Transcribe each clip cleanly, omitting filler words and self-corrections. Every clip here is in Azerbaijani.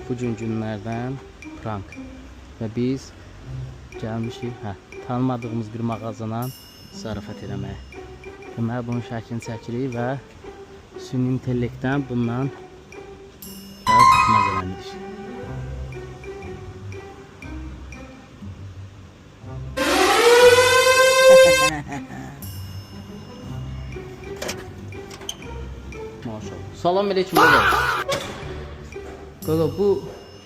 bu günlərdən prank. Və biz gəlmişik, tanımadığımız bir mağazadan zarafat eləməyə. Deməli, bunun şəklini çəkirik və süni intellektdən bundan biraz məzələnirik. Maşallah. Salam aleyküm qaqa. Qaqa bu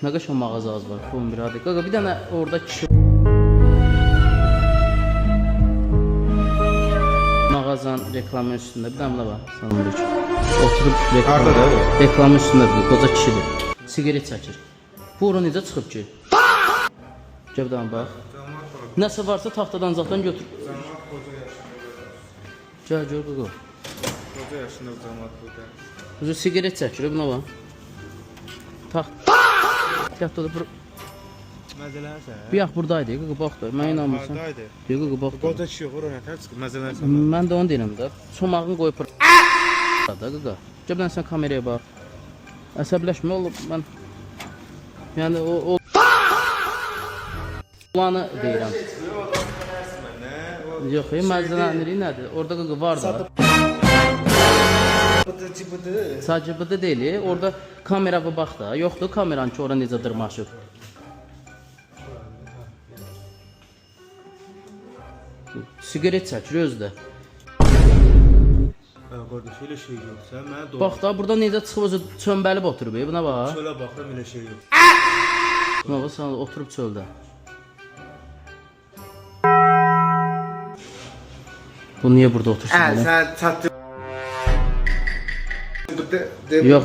nə qəşəng mağazanız var. Bu bir adı. Qaqa bir dənə orada kişi mağazanın reklamı üstündə bir dənə buna var. Salam aleyküm. Oturub reklamın üstündə bir qoca kişidir. Sigaret çəkir. Bu ora necə çıxıb ki? Gəl bir dənə bax. Nəsə varsa taxtadan zaten götür. Gəl gör qaqa. Koca yaşında cəmaət burada. Özü sigaret çəkir, buna bax. Taxtada bir Məzələrsən? bir yax buradaydı, qaqa bax da. Mən inanmırsam. Hardaydı? Yox qaqa bax da. Koca kişi yox, ora nətər çıxıb məzələrsən? Mən də onu deyirəm də. Çomağını qoyub da qaqa. Gəbdən sən kameraya bax. Əsəbləşmə olub mən. Yəni o olanı deyirəm. Yox, məzələnliyi nədir? Orada qaqa var da. Sadəcə deyil, orada kameraya bax da. Yoxdur kameran ki, ora necə dırmaşıb. Sigaret çəkir özdə. Qardaş, elə şey yox. Sən mənə doğru. Bax da, burada necə çıxıb özü çömbəlib oturub, buna bax. Çölə baxıram, elə şey yox. Buna bax, sən oturub çöldə. Bu niyə burada otursun? Sən çatdı. Yox,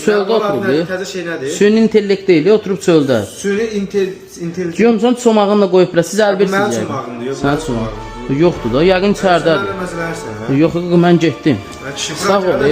çöldə oturub. Təzə şey nədir? Süni intellekt deyil, oturub çöldə. Süni intellekt. Görmüsən çomağınla qoyublar, siz əlbirsiniz. Mənim çomağımdır, yox. Sən çomağın. Yoxdur da, yəqin içərdədir. Sən məzələrsən, hə? Yox, mən getdim. Sağ ol.